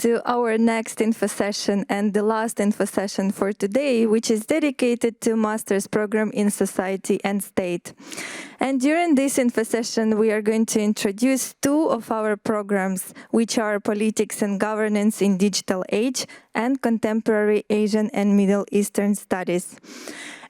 to our next info session and the last info session for today, which is dedicated to Master's Program in Society and State. And during this info session, we are going to introduce two of our programs, which are Politics and Governance in Digital Age and Contemporary Asian and Middle Eastern Studies.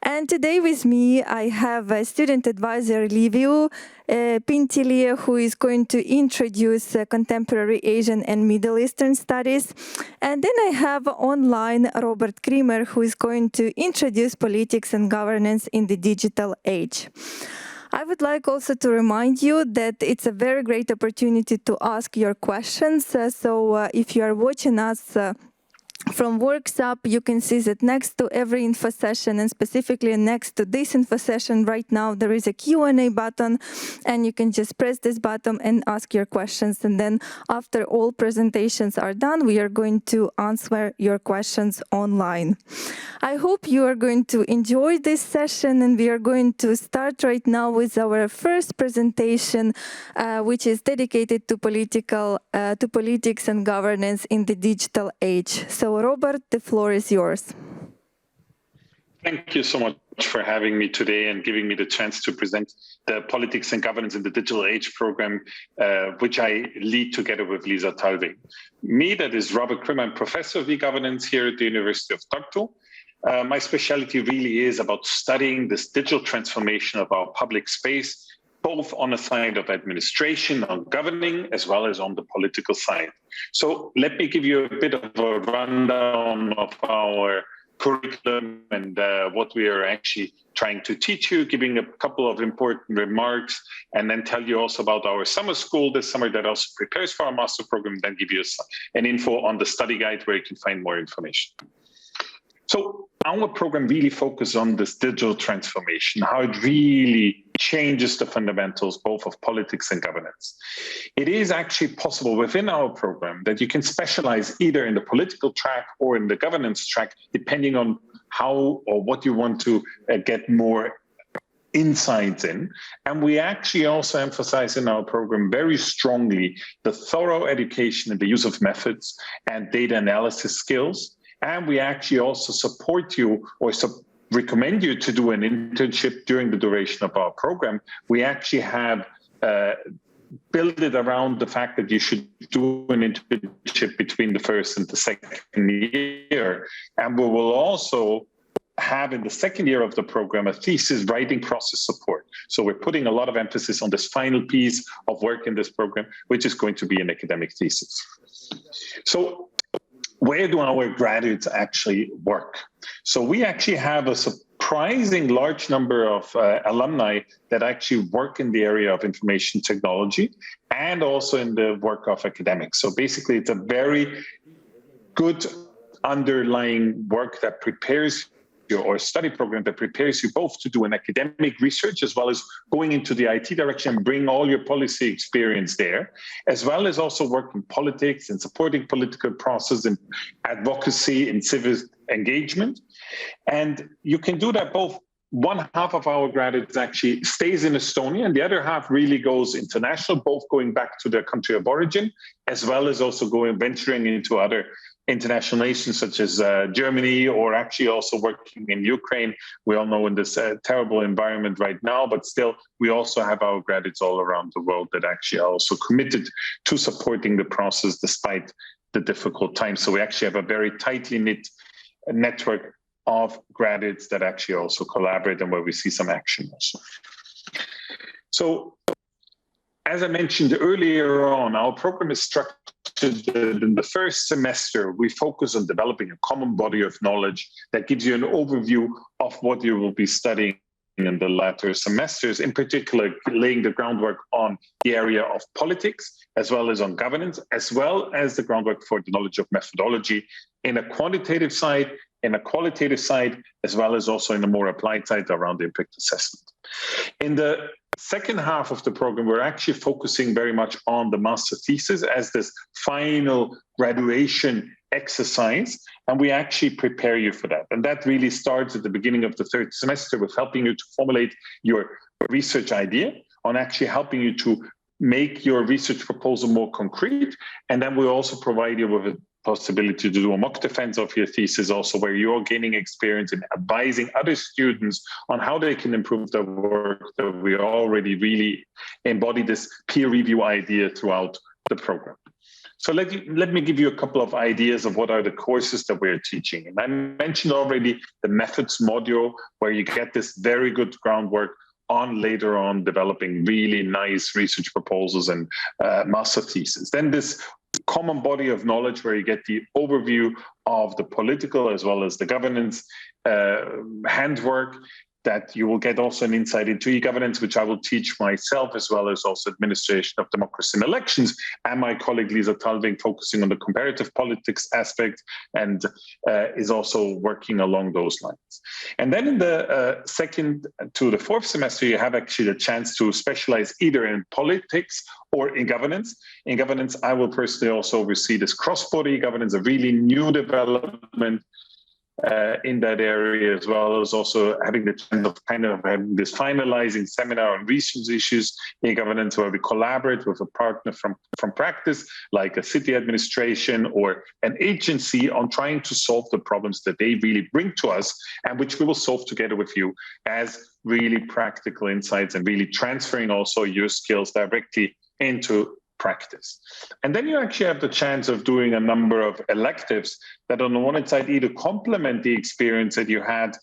And today with me, I have student advisor Liviu Pintilie, who is going to introduce Contemporary Asian and Middle Eastern Studies. And then I have online Robert Krimer, who is going to introduce Politics and Governance in the Digital Age. I would like also to remind you that it's a very great opportunity to ask your questions. So if you are watching us from Workshop, you can see that next to every info session, and specifically next to this info session right now, there is a Q&A button, and you can just press this button and ask your questions. And then after all presentations are done, we are going to answer your questions online. I hope you are going to enjoy this session, and we are going to start right now with our first presentation, which is dedicated to politics and governance in the digital age. So Robert, the floor is yours. Thank you so much for having me today and giving me the chance to present the Politics and Governance in the Digital Age program, which I lead together with Lisa Talving. Me, that is Robert Krimer, I'm Professor of E-Governance here at the University of Tartu. My specialty really is about studying this digital transformation of our public space, both on the side of administration, on governing, as well as on the political side. So let me give you a bit of a rundown of our curriculum and what we are actually trying to teach you, giving a couple of important remarks, and then tell you also about our summer school this summer that also prepares for our master program, then give you an info on the study guide where you can find more information. So our program really focuses on this digital transformation, how it really changes the fundamentals both of politics and governance. It is actually possible within our program that you can specialize either in the political track or in the governance track, depending on how or what you want to get more insights in. And we actually also emphasize in our program very strongly the thorough education and the use of methods and data analysis skills. And we actually also support you or recommend you to do an internship during the duration of our program. We actually have built it around the fact that you should do an internship between the first and the second year. And we will also have in the second year of the program a thesis writing process support. So we're putting a lot of emphasis on this final piece of work in this program, which is going to be an academic thesis. So where do our graduates actually work? So we actually have a surprising large number of alumni that actually work in the area of information technology and also in the work of academics. So basically, it's a very good underlying work that prepares you, or study program that prepares you both to do an academic research as well as going into the IT direction and bring all your policy experience there, as well as also work in politics and supporting political process and advocacy and civic engagement. And you can do that both. One half of our graduates actually stays in Estonia and the other half really goes international, both going back to their country of origin, as well as also venturing into other international nations such as Germany, or actually also working in Ukraine. We all know in this terrible environment right now, but still we also have our graduates all around the world that actually are also committed to supporting the process despite the difficult times. So we actually have a very tightly knit network of graduates that actually also collaborate and where we see some action also. So as I mentioned earlier on, our program is structured in the first semester. We focus on developing a common body of knowledge that gives you an overview of what you will be studying in the latter semesters, in particular laying the groundwork on the area of politics, as well as on governance, as well as the groundwork for the knowledge of methodology in a quantitative side, in a qualitative side, as well as also in a more applied side around the impact assessment. In the second half of the program, we're actually focusing very much on the master thesis as this final graduation exercise, and we actually prepare you for that. And that really starts at the beginning of the third semester with helping you to formulate your research idea, on actually helping you to make your research proposal more concrete. And then we'll also provide you with a possibility to do a mock defense of your thesis, also where you're gaining experience in advising other students on how they can improve their work, that we already really embody this peer review idea throughout the program. So let me give you a couple of ideas of what are the courses that we're teaching. And I mentioned already the methods module, where you get this very good groundwork on later on developing really nice research proposals and master thesis. Then this common body of knowledge, where you get the overview of the political as well as the governance handwork, that you will get also an insight into e-governance, which I will teach myself, as well as also administration of democracy and elections, and my colleague Lisa Talving focusing on the comparative politics aspect, and is also working along those lines. And then in the second to the fourth semester, you have actually the chance to specialize either in politics or in governance. In governance, I will personally also oversee this cross-border e-governance, a really new development in that area, as well as also having the chance of kind of having this finalizing seminar on research issues in governance, where we collaborate with a partner from practice, like a city administration or an agency, on trying to solve the problems that they really bring to us, and which we will solve together with you as really practical insights, and really transferring also your skills directly into practice. And then you actually have the chance of doing a number of electives that on the one side either complement the experience that you had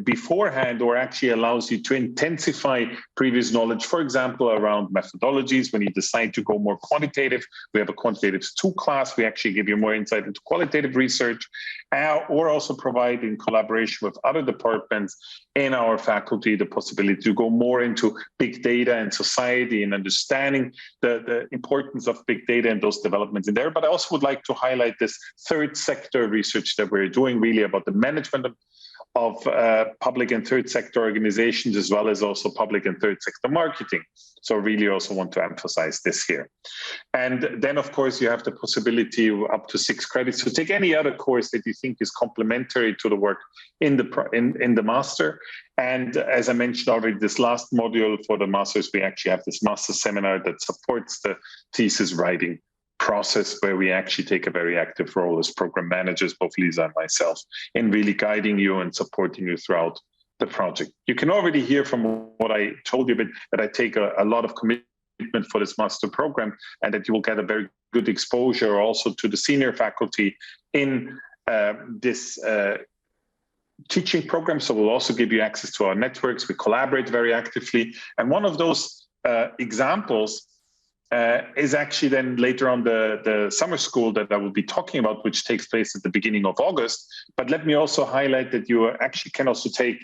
beforehand, or actually allows you to intensify previous knowledge, for example, around methodologies. When you decide to go more quantitative, we have a quantitative 2 class. We actually give you more insight into qualitative research, or also provide, in collaboration with other departments in our faculty, the possibility to go more into big data and society, and understanding the importance of big data and those developments in there. But I also would like to highlight this third sector research that we're doing, really about the management of public and third sector organizations, as well as also public and third sector marketing. So really also want to emphasize this here. And then, of course, you have the possibility of up to 6 credits to take any other course that you think is complementary to the work in the master. And as I mentioned already, this last module for the masters, we actually have this master seminar that supports the thesis writing process, where we actually take a very active role as program managers, both Lisa and myself, in really guiding you and supporting you throughout the project. You can already hear from what I told you, but that I take a lot of commitment for this master program, and that you will get a very good exposure also to the senior faculty in this teaching program. So we'll also give you access to our networks. We collaborate very actively. And one of those examples is actually then later on the summer school that I will be talking about, which takes place at the beginning of August. But let me also highlight that you actually can also take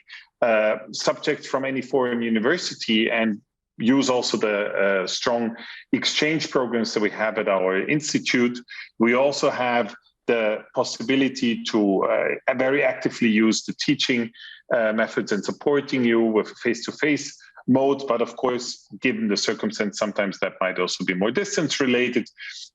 subjects from any foreign university and use also the strong exchange programs that we have at our institute. We also have the possibility to very actively use the teaching methods and supporting you with face-to-face mode, but of course, given the circumstance, sometimes that might also be more distance related.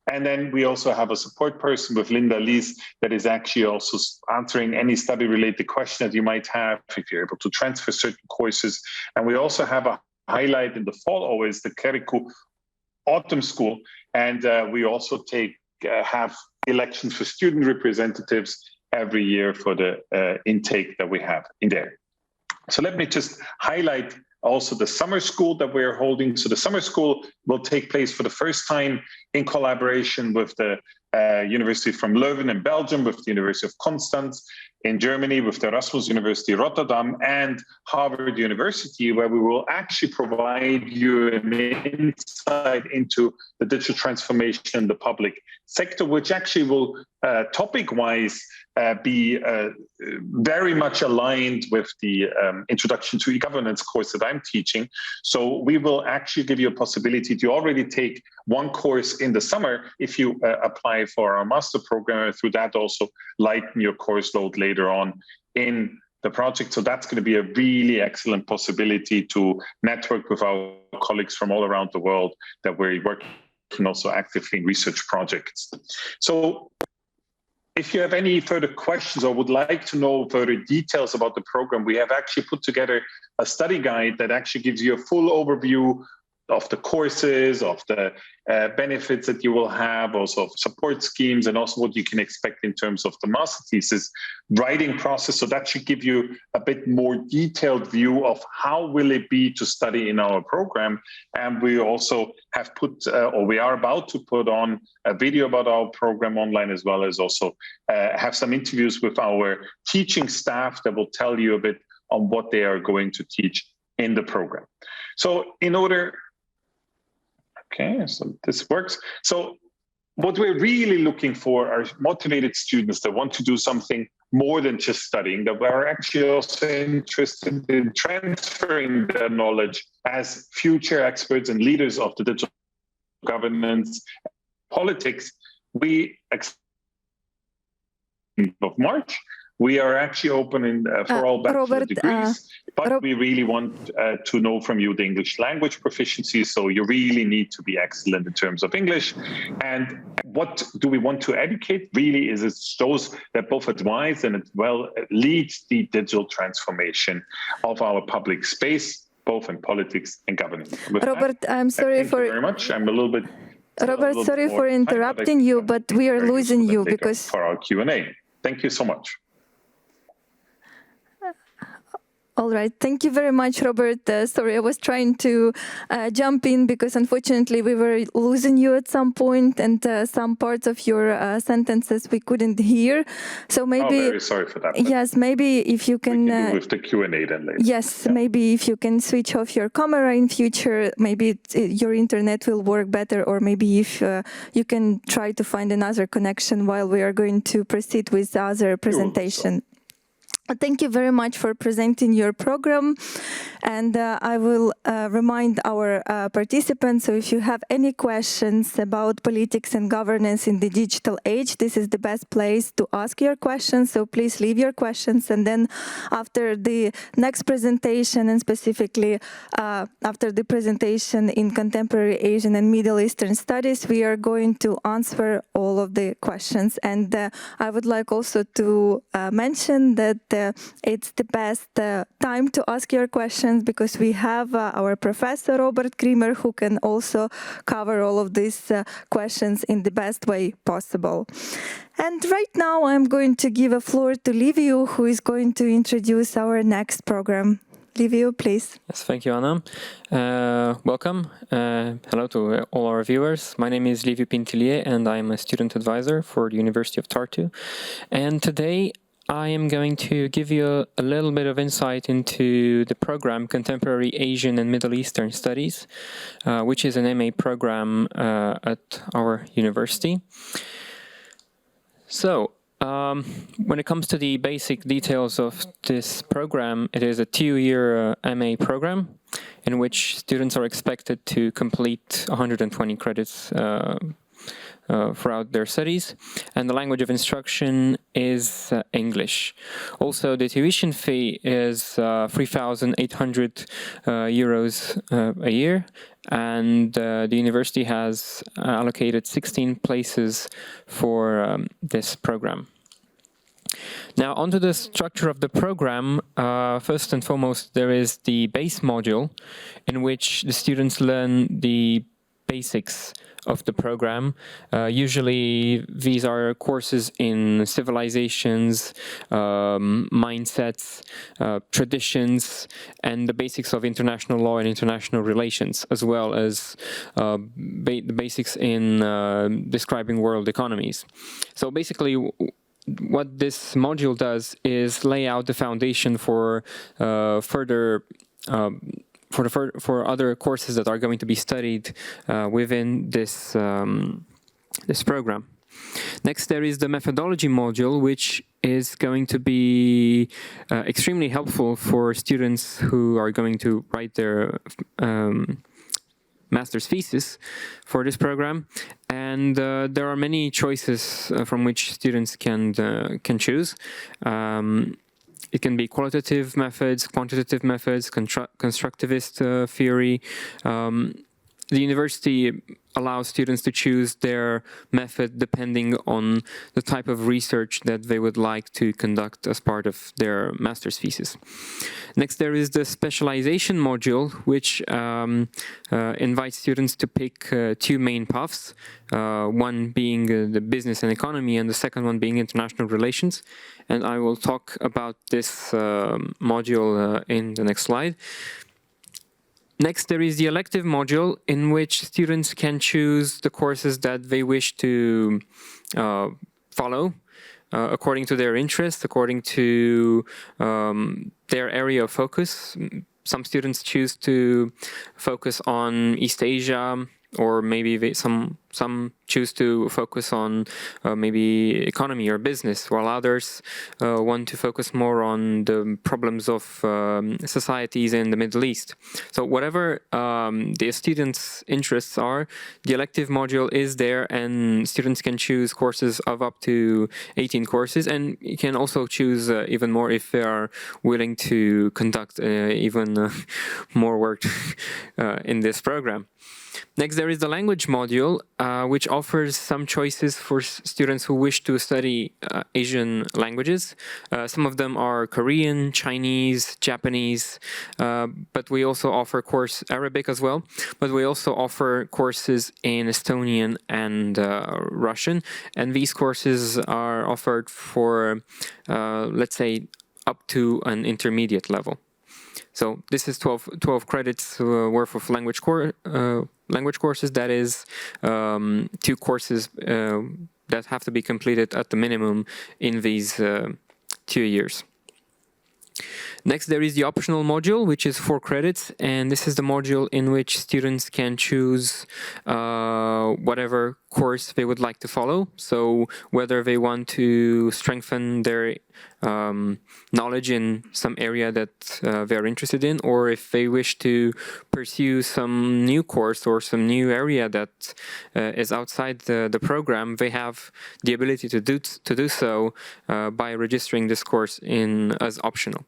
And then we also have a support person with Linda Lees that is actually also answering any study related question that you might have, if you're able to transfer certain courses. And we also have a highlight in the fall, always the Clerical Autumn School. And we also have elections for student representatives every year for the intake that we have in there. So let me just highlight also the summer school that we're holding. So the summer school will take place for the first time in collaboration with the University from Leuven in Belgium, with the University of Constance in Germany, with the Erasmus University Rotterdam, and Harvard University, where we will actually provide you an insight into the digital transformation in the public sector, which actually will topic-wise be very much aligned with the Introduction to E-Governance course that I'm teaching. So we will actually give you a possibility to already take one course in the summer if you apply for our master program, and through that also lighten your course load later on in the project. So that's going to be a really excellent possibility to network with our colleagues from all around the world that we're working also actively in research projects. So if you have any further questions or would like to know further details about the program, we have actually put together a study guide that actually gives you a full overview the courses, of the benefits that you will have, also of support schemes, and also what you can expect in terms of the master thesis writing process. So that should give you a bit more detailed view of how will it be to study in our program. And we also have put, or we are about to put on a video about our program online, as well as also have some interviews with our teaching staff that will tell you a bit on what they are going to teach in the program. So in order, okay, so this works. So what we're really looking for are motivated students that want to do something more than just studying, that are actually also interested in transferring their knowledge as future experts and leaders of the digital governance politics. We of March, we are actually open for all bachelor degrees, but we really want to know from you the English language proficiency. So you really need to be excellent in terms of English. And what do we want to educate? Really is it shows that both advise and as well leads the digital transformation of our public space, both in politics and governance. Robert, I'm sorry thank you very much. I'm a little bit. Robert, sorry for interrupting you, but we are losing you because for our Q&A. Thank you so much. All right. Thank you very much, Robert. Sorry, I was trying to jump in because unfortunately we were losing you at some point, and some parts of your sentences we couldn't hear. So maybe. Oh, very sorry for that. Yes, maybe if you can. We can do with the Q&A then later. Yes, yeah. Maybe if you can switch off your camera in future, maybe your internet will work better, or maybe if you can try to find another connection while we are going to proceed with the other presentation. Thank you very much for presenting your program, and I will remind our participants, so if you have any questions about politics and governance in the digital age, this is the best place to ask your questions, so please leave your questions, and then after the next presentation, and specifically after the presentation in Contemporary Asian and Middle Eastern Studies, we are going to answer all of the questions. And I would like also to mention that it's the best time to ask your questions because we have our professor Robert Kremer, who can also cover all of these questions in the best way possible. And right now I'm going to give a floor to Liviu, who is going to introduce our next program. Liviu, please. Yes, thank you, Anna. Welcome. Hello to all our viewers. My name is Liviu Pintillier, and I'm a student advisor for the University of Tartu. And today I am going to give you a little bit of insight into the program Contemporary Asian and Middle Eastern Studies, which is an MA program at our university. So, when it comes to the basic details of this program, it is a 2-year MA program in which students are expected to complete 120 credits throughout their studies, and the language of instruction is English. Also, the tuition fee is 3,800 euros a year, and the university has allocated 16 places for this program. Now, onto the structure of the program. First and foremost, there is the base module in which the students learn the basics of the program. Usually these are courses in civilizations, mindsets, traditions, and the basics of international law and international relations, as well as the basics in describing world economies. So basically what this module does is lay out the foundation for for other courses that are going to be studied within this this program. Next, there is the methodology module, which is going to be extremely helpful for students who are going to write their master's thesis for this program. And there are many choices from which students can choose. It can be qualitative methods, quantitative methods, constructivist theory, the university allows students to choose their method depending on the type of research that they would like to conduct as part of their master's thesis. Next, there is the specialization module, which invites students to pick two main paths, one being the business and economy, and the second one being international relations. And I will talk about this module in the next slide. Next, there is the elective module, in which students can choose the courses that they wish to follow according to their interests, according to their area of focus. Some students choose to focus on East Asia, or maybe some choose to focus on maybe economy or business, while others want to focus more on the problems of societies in the Middle East. So whatever the students' interests are, the elective module is there, and students can choose courses of up to 18 courses, and you can also choose even more if they are willing to conduct even more work in this program. Next, there is the language module, which offers some choices for students who wish to study Asian languages. Some of them are Korean, Chinese, Japanese, but we also offer Arabic as well, but we also offer courses in Estonian and Russian, and these courses are offered for, let's say, up to an intermediate level. So this is 12 credits worth of language courses. That is 2 courses that have to be completed at the minimum in these 2 years. Next, there is the optional module, which is 4 credits, and this is the module in which students can choose whatever course they would like to follow. So whether they want to strengthen their knowledge in some area that they're interested in, or if they wish to pursue some new course or some new area that is outside the program, they have the ability to do so by registering this course as optional.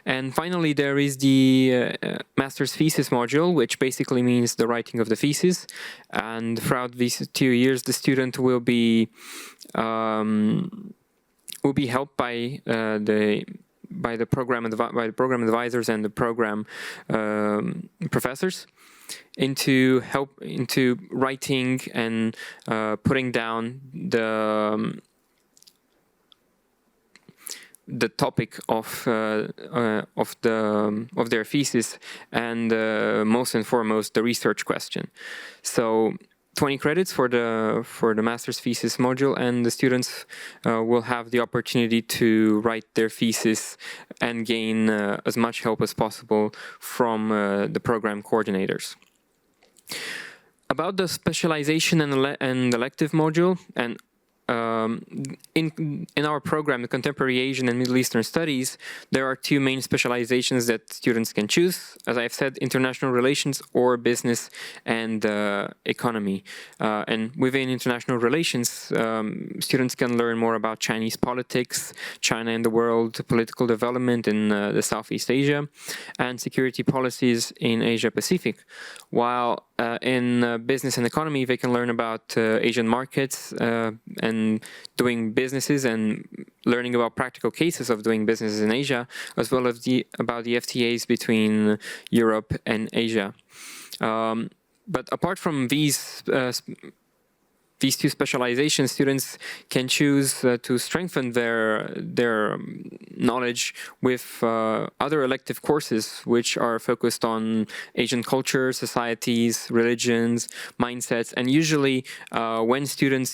And finally, there is the master's thesis module, which basically means the writing of the thesis. And throughout these 2 years, the student will be helped by the program advisors and the program professors into writing and putting down the topic of their thesis, and most and foremost the research question. So 20 credits for the master's thesis module, and the students will have the opportunity to write their thesis and gain as much help as possible from the program coordinators. About the specialization and elective module, and in our program, the Contemporary Asian and Middle Eastern Studies, there are 2 main specializations that students can choose. As I've said, international relations or business and economy. And within international relations, students can learn more about Chinese politics, China and the world, political development in the Southeast Asia, and security policies in Asia Pacific. While in business and economy, they can learn about Asian markets and doing businesses and learning about practical cases of doing businesses in Asia, as well as about the FTAs between Europe and Asia. But apart from these 2 specializations, students can choose to strengthen their knowledge with other elective courses, which are focused on Asian culture, societies, religions, mindsets. And usually when students,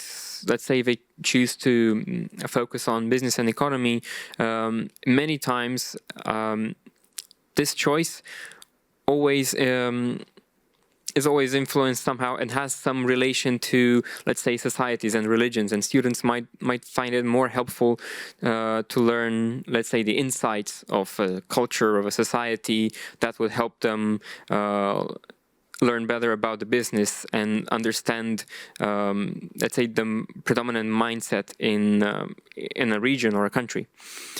let's say they choose to focus on business and economy, many times this choice is always influenced somehow and has some relation to, let's say, societies and religions, and students might find it more helpful to learn, let's say, the insights of a culture, of a society, that would help them learn better about the business and understand, let's say, the predominant mindset in a region or a country,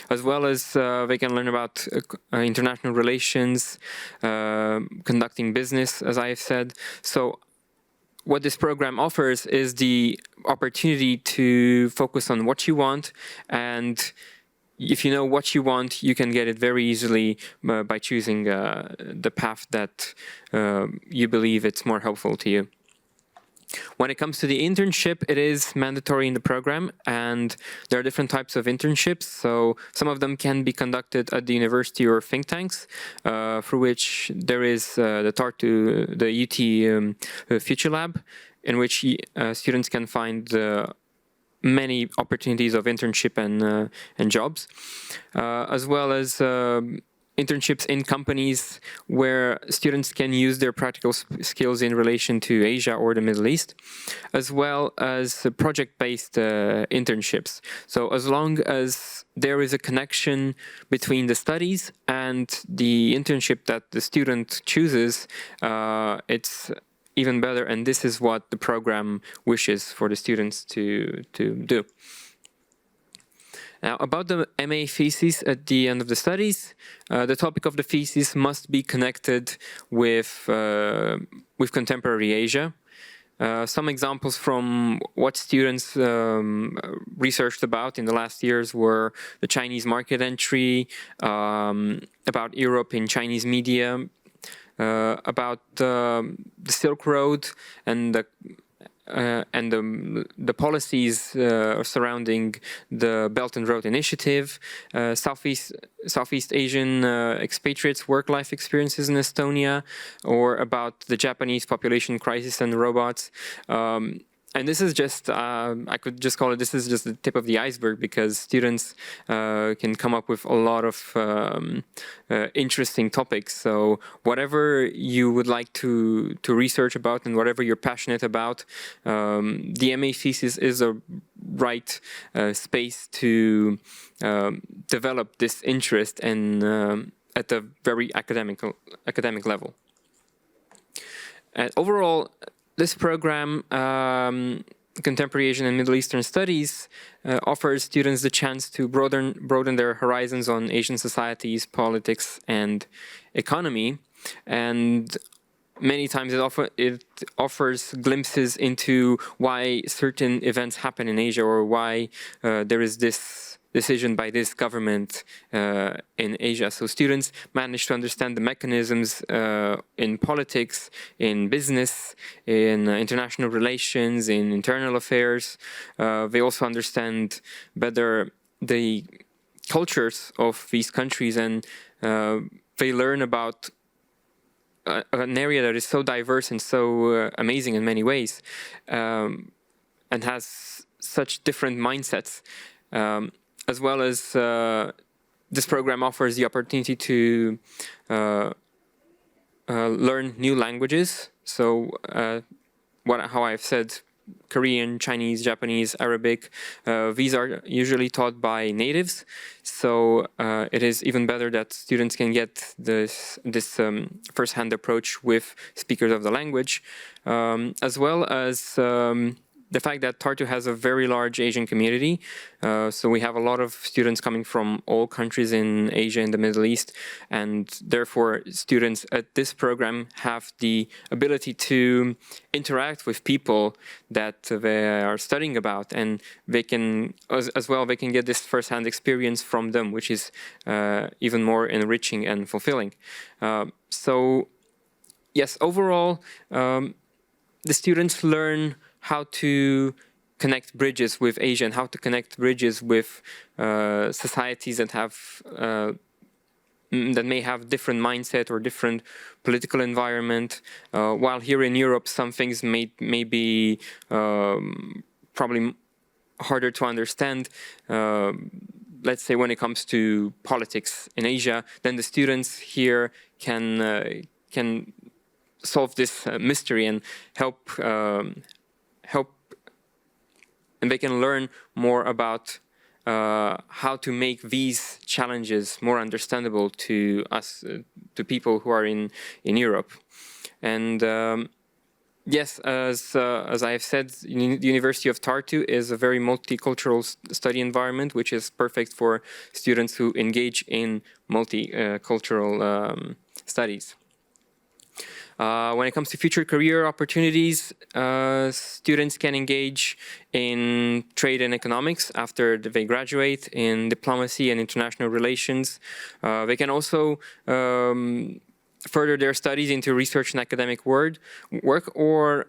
as well as they can learn about international relations, conducting business, as I have said. So what this program offers is the opportunity to focus on what you want, and if you know what you want, you can get it very easily by choosing the path that you believe it's more helpful to you. When it comes to the internship, it is mandatory in the program, and there are different types of internships. So some of them can be conducted at the university or think tanks, for which there is the Tartu, the UT Future Lab, in which students can find many opportunities of internship and jobs, as well as internships in companies where students can use their practical skills in relation to Asia or the Middle East, as well as project-based internships. So as long as there is a connection between the studies and the internship that the student chooses, it's even better, and this is what the program wishes for the students to do. Now, about the MA thesis at the end of the studies, the topic of the thesis must be connected with contemporary Asia. Some examples from what students researched about in the last years were the Chinese market entry, about Europe in Chinese media, about the Silk Road and the policies surrounding the Belt and Road Initiative, Southeast Asian expatriates' work-life experiences in Estonia, or about the Japanese population crisis and robots. And this is just, I could just call it, this is just the tip of the iceberg, because students can come up with a lot of interesting topics. So whatever you would like to research about and whatever you're passionate about, the MA thesis is a right space to develop this interest and at a very academic level. And overall, this program, Contemporary Asian and Middle Eastern Studies, offers students the chance to broaden their horizons on Asian societies, politics, and economy. And many times it offers glimpses into why certain events happen in Asia, or why there is this decision by this government in Asia. So students manage to understand the mechanisms in politics, in business, in international relations, in internal affairs. They also understand better the cultures of these countries, and they learn about an area that is so diverse and so amazing in many ways, and has such different mindsets. As well as this program offers the opportunity to learn new languages. So how I've said, Korean, Chinese, Japanese, Arabic, these are usually taught by natives. So it is even better that students can get this first-hand approach with speakers of the language, as well as the fact that Tartu has a very large Asian community. So we have a lot of students coming from all countries in Asia and the Middle East, and therefore students at this program have the ability to interact with people that they are studying about, and they can, as well, they can get this first-hand experience from them, which is even more enriching and fulfilling. So yes, overall, the students learn how to connect bridges with Asia and how to connect bridges with societies that have that may have different mindset or different political environment. While here in Europe, some things may be probably harder to understand. Let's say when it comes to politics in Asia, then the students here can solve this mystery and help, and they can learn more about how to make these challenges more understandable to us, to people who are in Europe. And yes, as I have said, the University of Tartu is a very multicultural study environment, which is perfect for students who engage in multicultural studies. When it comes to future career opportunities, students can engage in trade and economics after they graduate, in diplomacy and international relations. They can also further their studies into research and academic work, or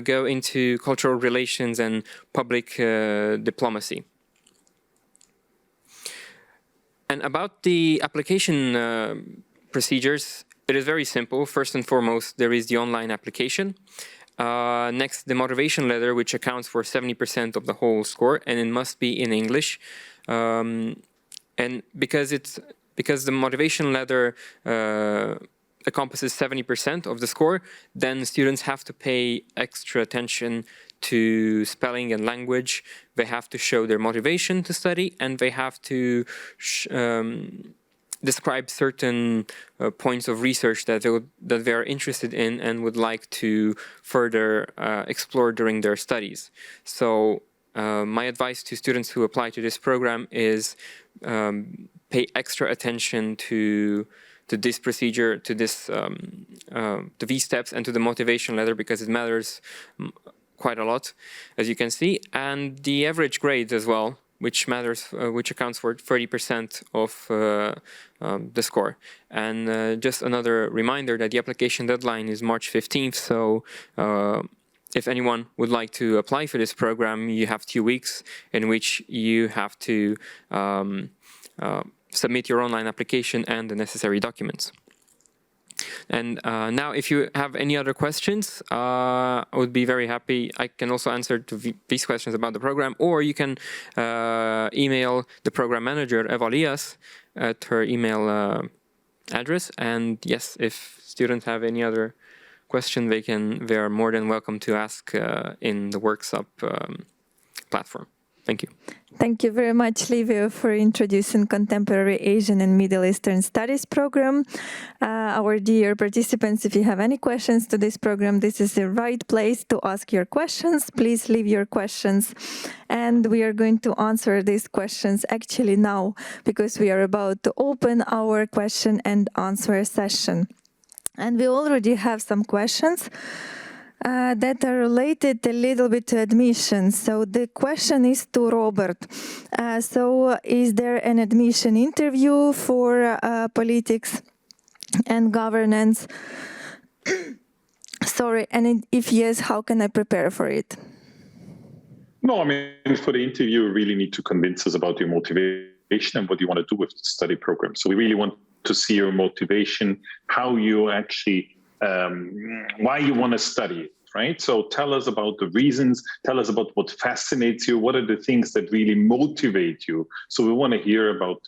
go into cultural relations and public diplomacy. And about the application procedures, it is very simple. First and foremost, there is the online application. Next, the motivation letter, which accounts for 70% of the whole score, and it must be in English. And because the motivation letter encompasses 70% of the score, then students have to pay extra attention to spelling and language. They have to show their motivation to study, and they have to describe certain points of research that they are interested in and would like to further explore during their studies. So my advice to students who apply to this program is pay extra attention to this procedure, to these steps, and to the motivation letter, because it matters quite a lot, as you can see, and the average grade as well, which matters, which accounts for 30% of the score. And just another reminder that the application deadline is March 15th. So if anyone would like to apply for this program, you have 2 weeks in which you have to submit your online application and the necessary documents. And now, if you have any other questions, I would be very happy. I can also answer to these questions about the program, or you can email the program manager, Eva Lias, at her email address. And yes, if students have any other question, they are more than welcome to ask in the workshop platform. Thank you. Thank you very much, Livio, for introducing Contemporary Asian and Middle Eastern Studies program. Our dear participants, if you have any questions to this program, this is the right place to ask your questions. Please leave your questions. And we are going to answer these questions actually now, because we are about to open our question and answer session. And we already have some questions that are related a little bit to admission. So the question is to Robert. So is there an admission interview for politics and governance? Sorry, and if yes, how can I prepare for it? No, I mean, for the interview, you really need to convince us about your motivation and what you want to do with the study program. So we really want to see your motivation, how you actually why you want to study, right? So tell us about the reasons, tell us about what fascinates you, what are the things that really motivate you. So we want to hear about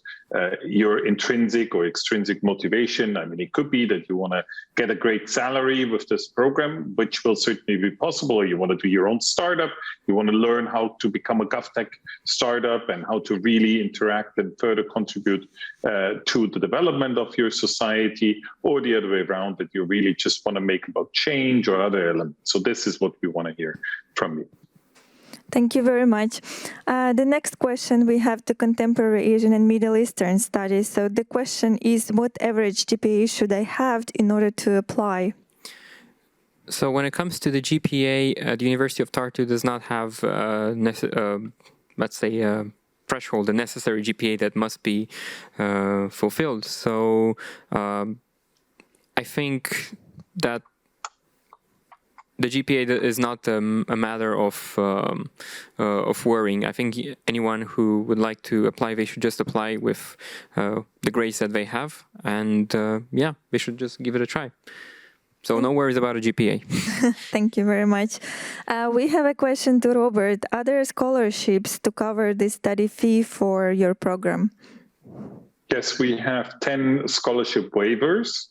your intrinsic or extrinsic motivation. I mean, it could be that you want to get a great salary with this program, which will certainly be possible, or you want to do your own startup, you want to learn how to become a GovTech startup and how to really interact and further contribute to the development of your society, or the other way around, that you really just want to make about change or other elements. So this is what we want to hear from you. Thank you very much. The next question we have to Contemporary Asian and Middle Eastern Studies. So the question is, what average GPA should I have in order to apply? So when it comes to the GPA, the University of Tartu does not have, let's say, a threshold, a necessary GPA that must be fulfilled. So I think that the GPA is not a matter of worrying. I think anyone who would like to apply, they should just apply with the grades that they have, and yeah, they should just give it a try. So no worries about a GPA. Thank you very much. We have a question to Robert. Are there scholarships to cover the study fee for your program? Yes, we have 10 scholarship waivers,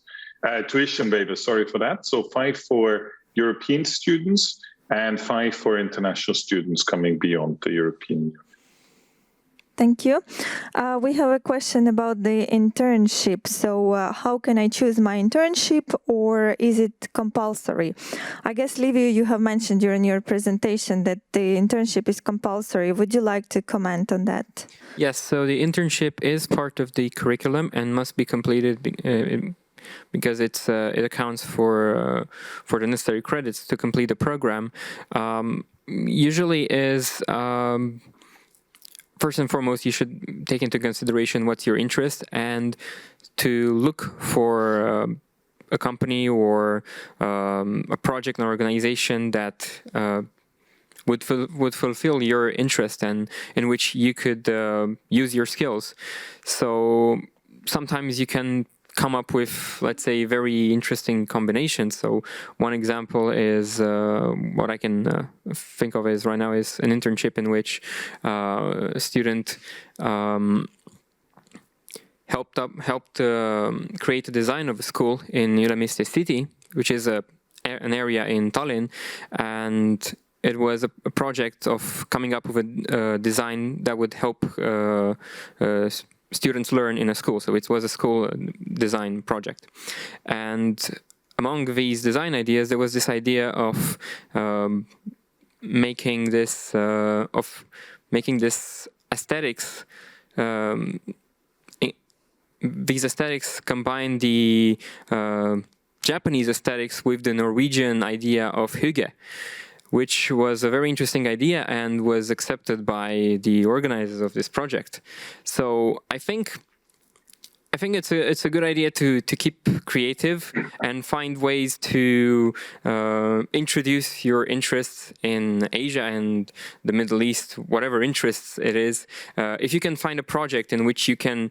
tuition waivers, sorry for that. So 5 for European students and 5 for international students coming beyond the European Union. Thank you. We have a question about the internship. So how can I choose my internship, or is it compulsory? I guess, Livia, you have mentioned during your presentation that the internship is compulsory. Would you like to comment on that? Yes, so the internship is part of the curriculum and must be completed because it accounts for the necessary credits to complete the program. Usually is first and foremost, you should take into consideration what's your interest and to look for a company or a project or organization that would fulfill your interest and in which you could use your skills. So sometimes you can come up with, let's say, very interesting combinations. So one example is what I can think of is right now is an internship in which a student helped create a design of a school in Ülemiste city, which is an area in Tallinn, and it was a project of coming up with a design that would help students learn in a school. So it was a school design project. And among these design ideas, there was this idea of making this aesthetics. These aesthetics combine the Japanese aesthetics with the Norwegian idea of hygge, which was a very interesting idea and was accepted by the organizers of this project. So I think it's a good idea to keep creative and find ways to introduce your interests in Asia and the Middle East, whatever interests it is. If you can find a project in which you can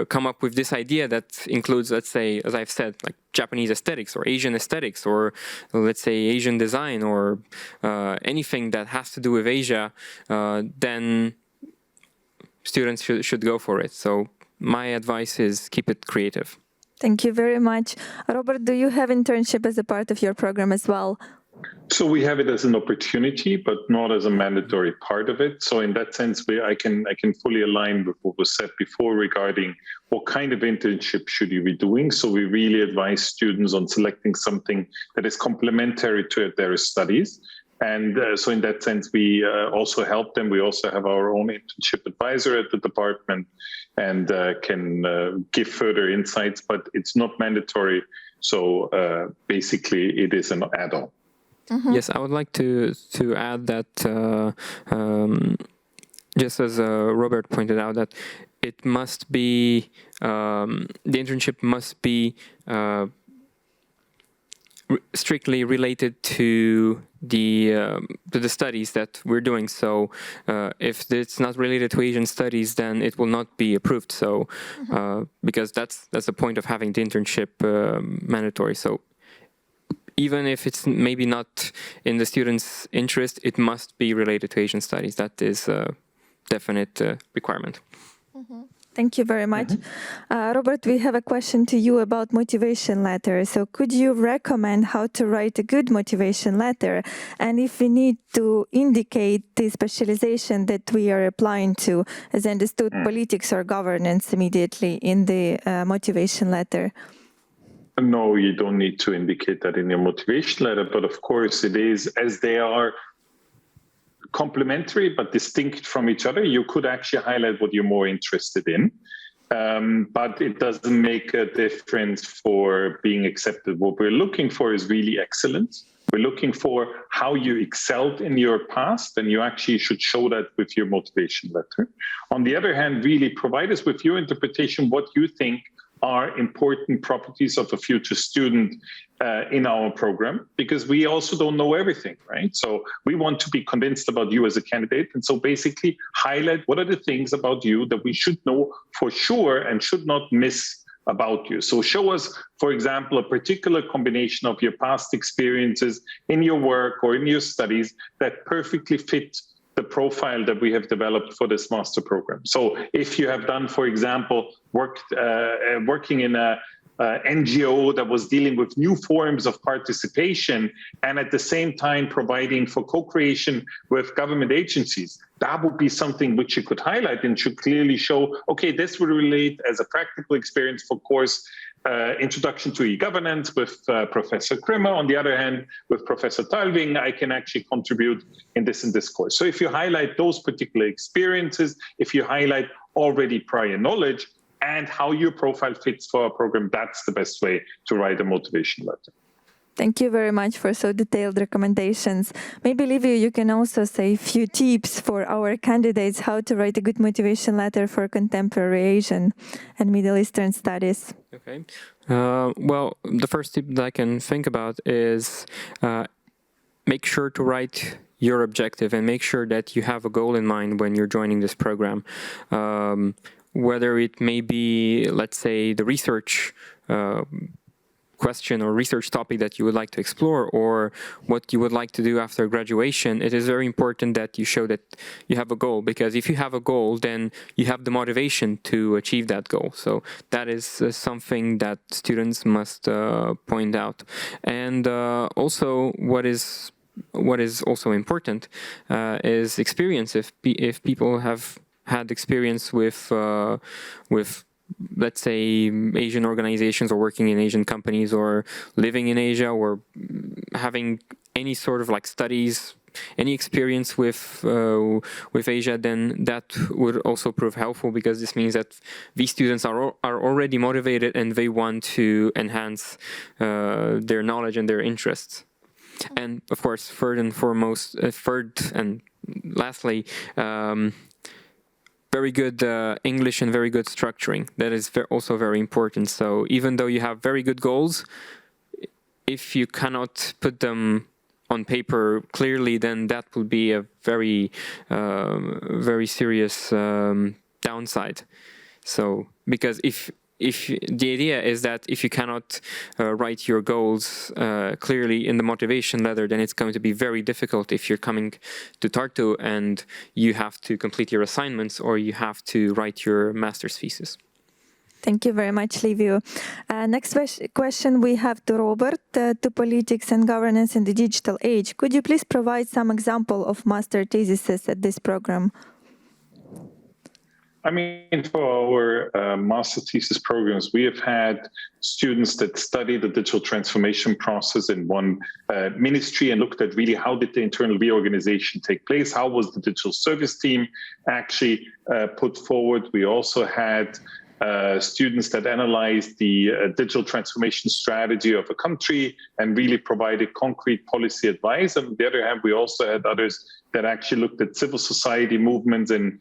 come up with this idea that includes, let's say, as I've said, like Japanese aesthetics or Asian aesthetics or let's say Asian design or anything that has to do with Asia, then students should go for it. So my advice is keep it creative. Thank you very much. Robert, do you have internship as a part of your program as well? So we have it as an opportunity, but not as a mandatory part of it. So in that sense, I can fully align with what was said before regarding what kind of internship should you be doing. So we really advise students on selecting something that is complementary to their studies. And so in that sense, we also help them. We also have our own internship advisor at the department and can give further insights, but it's not mandatory. So basically, it is an add-on. Mm-hmm. Yes, I would like to add that just as Robert pointed out, that it must be, the internship must be strictly related to the studies that we're doing. So if it's not related to Asian studies, then it will not be approved. So because that's the point of having the internship mandatory. So even if it's maybe not in the student's interest, it must be related to Asian studies. That is a definite requirement. Mm-hmm. Thank you very much. Robert, we have a question to you about motivation letter. So could you recommend how to write a good motivation letter? And if we need to indicate the specialization that we are applying to, as understood, politics or governance immediately in the motivation letter? No, you don't need to indicate that in your motivation letter, but of course it is, as they are complementary but distinct from each other, you could actually highlight what you're more interested in. But it doesn't make a difference for being accepted. What we're looking for is really excellence. We're looking for how you excelled in your past, and you actually should show that with your motivation letter. On the other hand, really provide us with your interpretation, what you think are important properties of a future student in our program, because we also don't know everything, right? So we want to be convinced about you as a candidate. And so basically highlight what are the things about you that we should know for sure and should not miss about you. So show us, for example, a particular combination of your past experiences in your work or in your studies that perfectly fit the profile that we have developed for this master program. So if you have done, for example, working in a NGO that was dealing with new forms of participation and at the same time providing for co-creation with government agencies. That would be something which you could highlight and should clearly show, okay, this would relate as a practical experience for course Introduction to E-Governance with Professor Krimmer. On the other hand, with Professor Talving, I can actually contribute in this course. So if you highlight those particular experiences, if you highlight already prior knowledge and how your profile fits for our program, that's the best way to write a motivation letter. Thank you very much for so detailed recommendations. Maybe, Livio, you can also say a few tips for our candidates how to write a good motivation letter for contemporary Asian and Middle Eastern studies. Okay. Well, the first tip that I can think about is make sure to write your objective and make sure that you have a goal in mind when you're joining this program. Whether it may be, let's say, the research question or research topic that you would like to explore or what you would like to do after graduation, it is very important that you show that you have a goal, because if you have a goal, then you have the motivation to achieve that goal. So that is something that students must point out. And also what is also important is experience. If people have had experience with let's say Asian organizations or working in Asian companies or living in Asia or having any sort of like studies, any experience with Asia, then that would also prove helpful, because this means that these students are already motivated and they want to enhance their knowledge and their interests. And of course, third and lastly, very good English and very good structuring. That is also very important. So even though you have very good goals, if you cannot put them on paper clearly, then that will be a very, very serious downside. So because if the idea is that if you cannot write your goals clearly in the motivation letter, then it's going to be very difficult if you're coming to Tartu and you have to complete your assignments or you have to write your master's thesis. Thank you very much, Livio. Next question we have to Robert, to politics and governance in the digital age. Could you please provide some example of master theses at this program? I mean, for our master thesis programs, we have had students that study the digital transformation process in one ministry and looked at really how did the internal reorganization take place? How was the digital service team actually put forward? We also had students that analyzed the digital transformation strategy of a country and really provided concrete policy advice. On the other hand, we also had others that actually looked at civil society movements in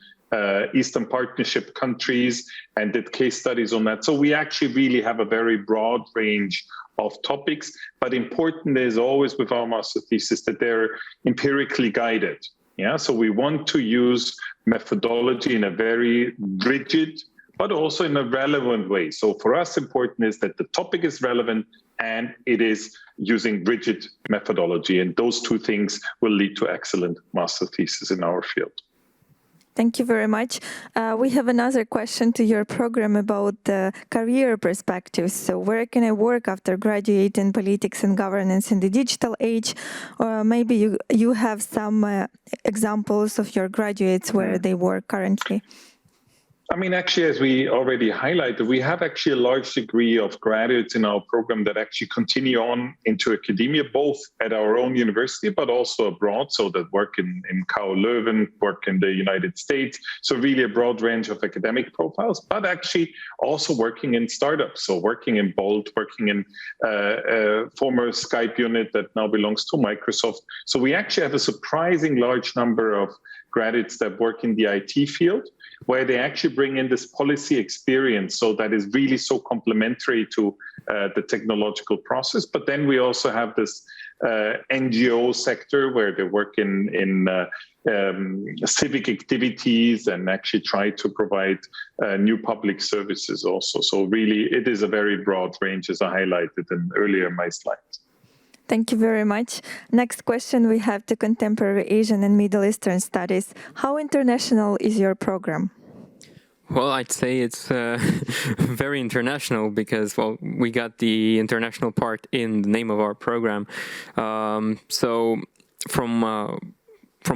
Eastern Partnership countries and did case studies on that. So we actually really have a very broad range of topics, but important is always with our master thesis that they're empirically guided. Yeah, so we want to use methodology in a very rigid, but also in a relevant way. So for us, important is that the topic is relevant and it is using rigid methodology. And those two things will lead to excellent master thesis in our field. Thank you very much. We have another question to your program about the career perspectives. So where can I work after graduating politics and governance in the digital age? Or maybe you have some examples of your graduates where they work currently. I mean, actually, as we already highlighted, we have actually a large degree of graduates in our program that actually continue on into academia, both at our own university, but also abroad. So that work in KU Leuven, work in the United States. So really a broad range of academic profiles, but actually also working in startups. So working in Bolt, working in former Skype unit that now belongs to Microsoft. So we actually have a surprising large number of graduates that work in the IT field, where they actually bring in this policy experience. So that is really so complementary to the technological process. But then we also have this NGO sector where they work in civic activities and actually try to provide new public services also. So really, it is a very broad range, as I highlighted earlier in my slides. Thank you very much. Next question we have to contemporary Asian and Middle Eastern studies. How international is your program? Well, I'd say it's very international because, well, we got the international part in the name of our program. So from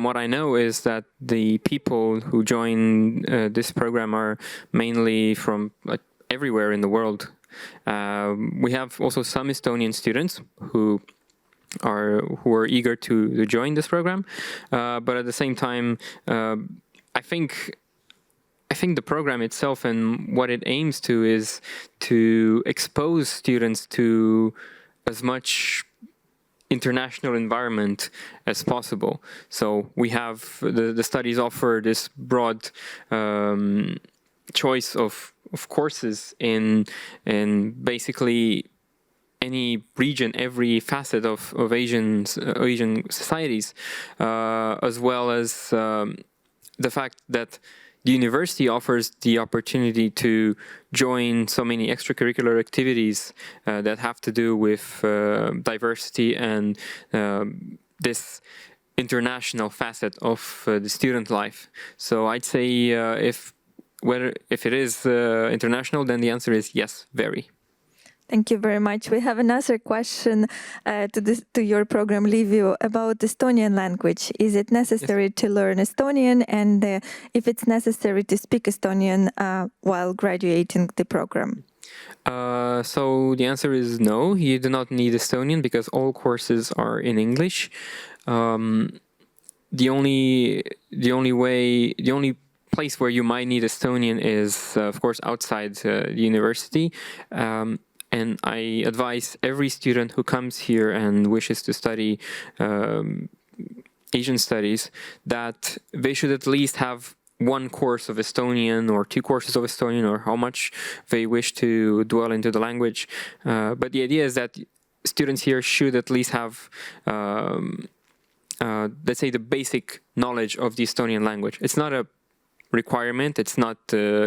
what I know is that the people who join this program are mainly from everywhere in the world. We have also some Estonian students who are eager to join this program, but at the same time, I think the program itself and what it aims to is to expose students to as much international environment as possible. So we have the studies offer this broad choice of courses in basically any region, every facet of Asian societies, as well as the fact that the university offers the opportunity to join so many extracurricular activities that have to do with diversity and this international facet of the student life. So I'd say if it is international, then the answer is yes, very. Thank you very much. We have another question to your program, Livio, about Estonian language. Is it necessary to learn Estonian, and if it's necessary to speak Estonian while graduating the program? So the answer is no. You do not need Estonian because all courses are in English. The only place where you might need Estonian is, of course, outside the university. And I advise every student who comes here and wishes to study Asian studies that they should at least have one course of Estonian or 2 courses of Estonian, or how much they wish to dwell into the language. But the idea is that students here should at least have, let's say, the basic knowledge of the Estonian language. It's not a requirement, it's not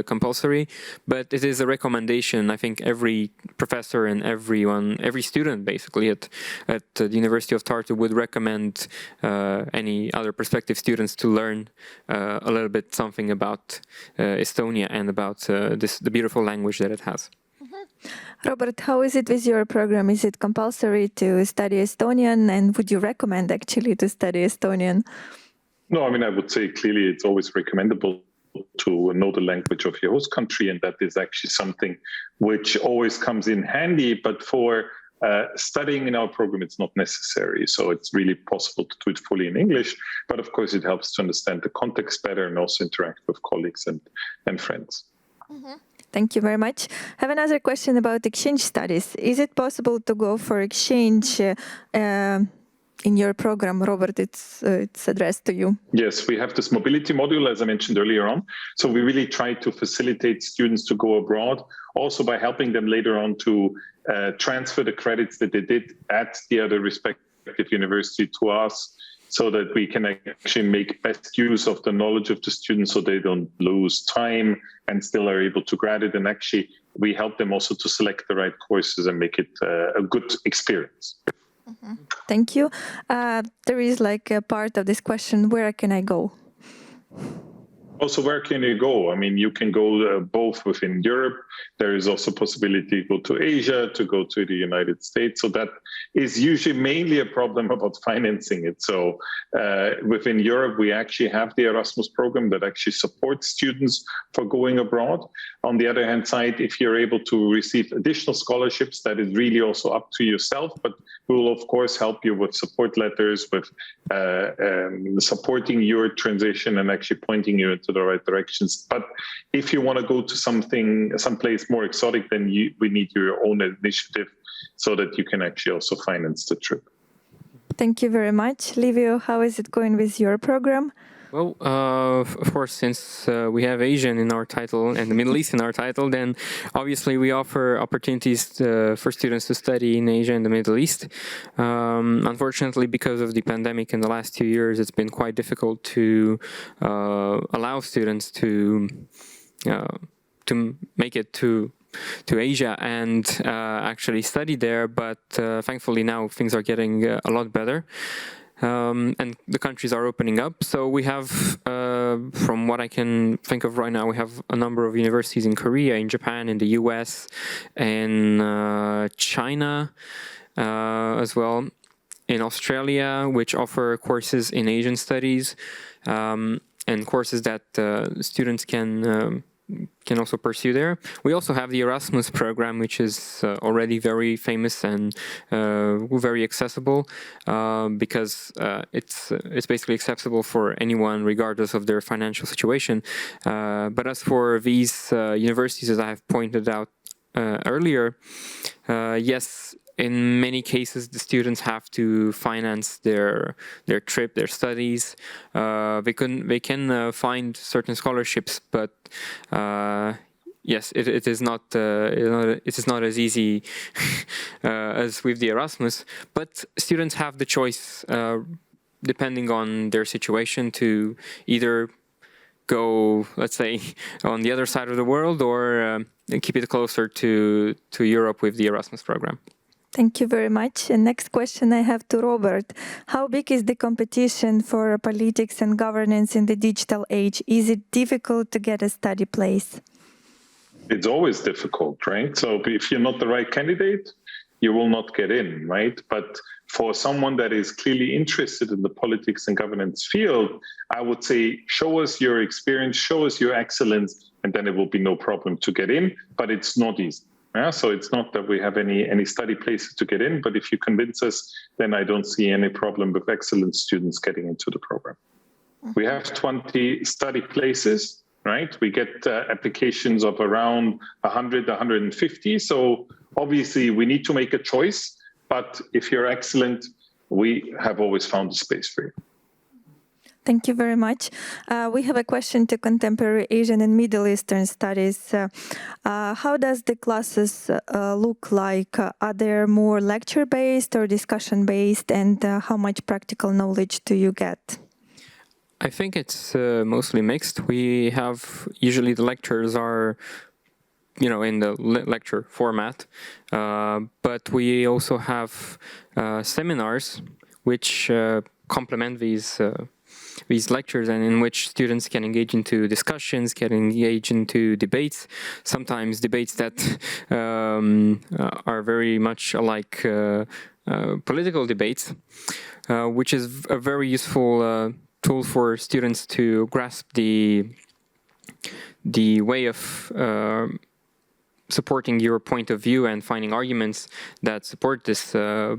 compulsory, but it is a recommendation. I think every professor and every student basically at the University of Tartu would recommend any other prospective students to learn a little bit something about Estonia and about the beautiful language that it has. Robert, how is it with your program? Is it compulsory to study Estonian, and would you recommend actually to study Estonian? No, I mean, I would say clearly it's always recommendable to know the language of your host country, and that is actually something which always comes in handy. But for studying in our program, it's not necessary. So it's really possible to do it fully in English. But of course, it helps to understand the context better and also interact with colleagues and friends. Mm-hmm. Thank you very much. I have another question about exchange studies. Is it possible to go for exchange in your program? Robert, it's addressed to you. Yes, we have this mobility module, as I mentioned earlier on. So we really try to facilitate students to go abroad, also by helping them later on to transfer the credits that they did at the other respective university to us, so that we can actually make best use of the knowledge of the students so they don't lose time and still are able to graduate. And actually, we help them also to select the right courses and make it a good experience. Mm-hmm. Thank you. There is like a part of this question, where can I go? Also, where can you go? I mean, you can go both within Europe. There is also possibility to go to Asia, to go to the United States. So that is usually mainly a problem about financing it. So within Europe, we actually have the Erasmus program that actually supports students for going abroad. On the other hand side, if you're able to receive additional scholarships, that is really also up to yourself. But we will, of course, help you with support letters, with supporting your transition and actually pointing you into the right directions. But if you want to go to someplace more exotic, then we need your own initiative so that you can actually also finance the trip. Thank you very much. Livio, how is it going with your program? Well, of course, since we have Asian in our title and the Middle East in our title, then obviously we offer opportunities for students to study in Asia and the Middle East. Unfortunately, because of the pandemic in the last 2 years, it's been quite difficult to allow students to make it to Asia and actually study there. But thankfully now things are getting a lot better. And the countries are opening up. So we have from what I can think of right now, we have a number of universities in Korea, in Japan, in the US, in China as well, in Australia, which offer courses in Asian studies, and courses that students can also pursue there. We also have the Erasmus program, which is already very famous and very accessible because it's basically accessible for anyone regardless of their financial situation. But as for these universities, as I have pointed out earlier, yes, in many cases, the students have to finance their trip, their studies. They can find certain scholarships, but yes, it is not as easy as with the Erasmus. But students have the choice, depending on their situation, to either go, let's say, on the other side of the world, or keep it closer to Europe with the Erasmus program. Thank you very much. And next question I have to Robert. How big is the competition for politics and governance in the digital age? Is it difficult to get a study place? It's always difficult, right? So if you're not the right candidate, you will not get in, right? But for someone that is clearly interested in the politics and governance field, I would say, show us your experience, show us your excellence, and then it will be no problem to get in, but it's not easy. Yeah, so it's not that we have any study places to get in, but if you convince us, then I don't see any problem with excellent students getting into the program. We have 20 study places, right? We get applications of around 100, 150. So obviously we need to make a choice, but if you're excellent, we have always found a space for you. Thank you very much. We have a question to contemporary Asian and Middle Eastern studies. How does the classes look like? Are they more lecture-based or discussion-based? And how much practical knowledge do you get? I think it's mostly mixed. We have, usually the lectures are, in the lecture format, but we also have seminars which complement these lectures, and in which students can engage into discussions, can engage into debates, sometimes debates that are very much like political debates, which is a very useful tool for students to grasp the way of supporting your point of view and finding arguments that support this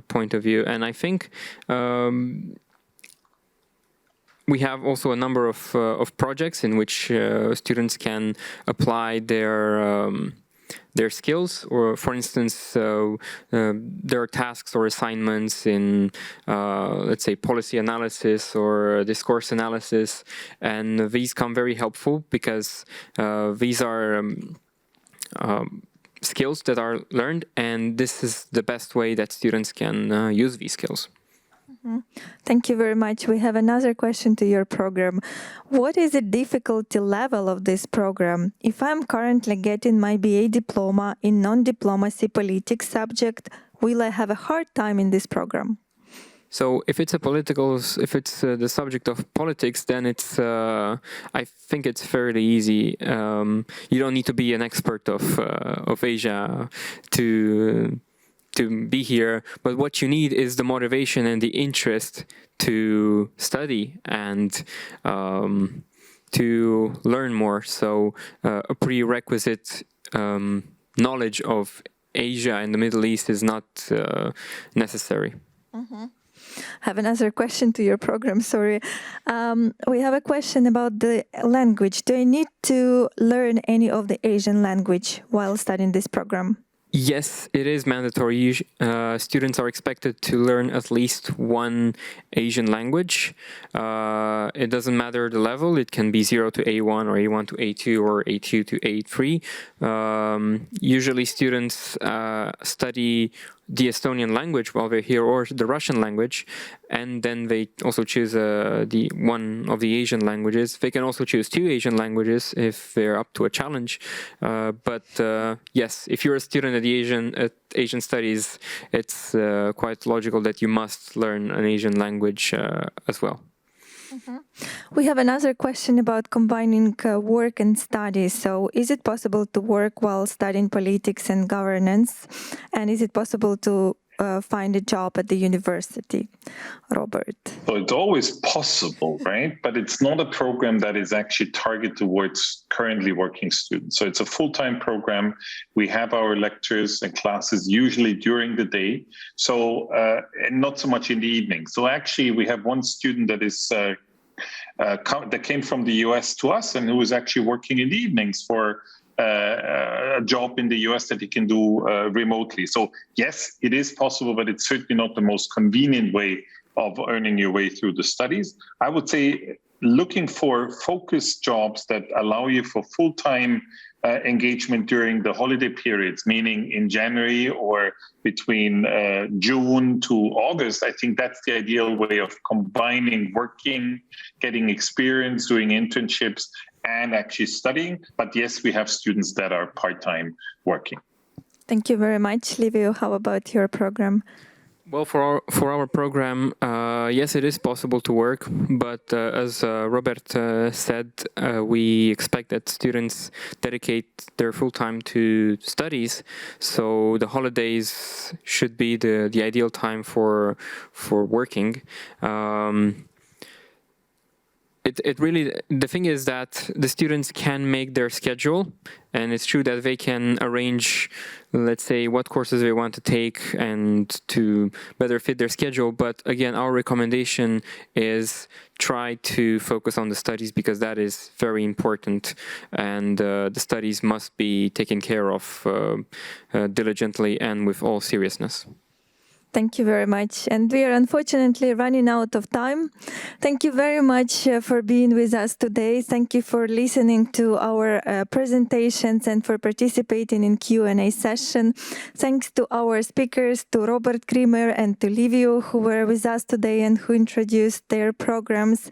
point of view. And I think we have also a number of projects in which students can apply their skills, or for instance, there are tasks or assignments in, let's say, policy analysis or discourse analysis, and these come very helpful because these are skills that are learned, and this is the best way that students can use these skills. Thank you very much. We have another question to your program. What is the difficulty level of this program? If I'm currently getting my BA diploma in non-diplomacy politics subject, will I have a hard time in this program? So if it's the subject of politics, then it's, I think it's fairly easy. You don't need to be an expert of Asia to be here, but what you need is the motivation and the interest to study and to learn more. So a prerequisite knowledge of Asia and the Middle East is not necessary. I have another question to your program, sorry. We have a question about the language. Do I need to learn any of the Asian language while studying this program? Yes, it is mandatory. Students are expected to learn at least one Asian language. It doesn't matter the level. It can be 0 to A1 or A1 to A2 or A2 to A3. Usually students study the Estonian language while they're here, or the Russian language, and then they also choose the one of the Asian languages. They can also choose 2 Asian languages if they're up to a challenge. But yes, if you're a student at Asian studies, it's quite logical that you must learn an Asian language as well. We have another question about combining work and study. So is it possible to work while studying politics and governance? And is it possible to find a job at the university? Robert. So it's always possible, right? But it's not a program that is actually targeted towards currently working students. So it's a full-time program. We have our lectures and classes usually during the day, so and not so much in the evening. So actually, we have one student that is that came from the US to us and who is actually working in the evenings for a job in the US that he can do remotely. So yes, it is possible, but it's certainly not the most convenient way of earning your way through the studies. I would say looking for focused jobs that allow you for full-time engagement during the holiday periods, meaning in January or between June to August. I think that's the ideal way of combining working, getting experience, doing internships, and actually studying. But yes, we have students that are part-time working. Thank you very much. Livio, how about your program? Well, for our program, yes, it is possible to work, but as Robert said, we expect that students dedicate their full time to studies. So the holidays should be the ideal time for working. It really, the thing is that the students can make their schedule, and it's true that they can arrange, let's say, what courses they want to take and to better fit their schedule. But again, our recommendation is try to focus on the studies, because that is very important, and the studies must be taken care of diligently and with all seriousness. Thank you very much. And we are unfortunately running out of time. Thank you very much for being with us today. Thank you for listening to our presentations and for participating in Q&A session. Thanks to our speakers, to Robert Krimer and to Livio, who were with us today and who introduced their programs.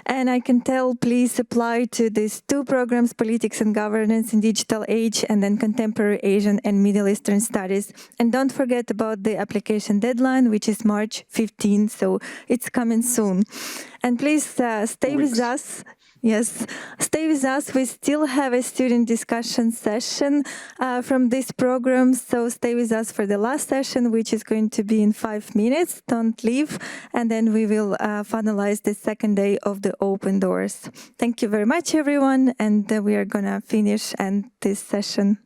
And I can tell, please apply to these two programs, Politics and Governance in Digital Age, and then Contemporary Asian and Middle Eastern Studies. And don't forget about the application deadline, which is March 15, so it's coming soon. And please stay with us. Yes, stay with us. We still have a student discussion session from this program, so stay with us for the last session, which is going to be in 5 minutes. Don't leave, and then we will finalize the second day of the open doors. Thank you very much, everyone, and we are going to finish this session.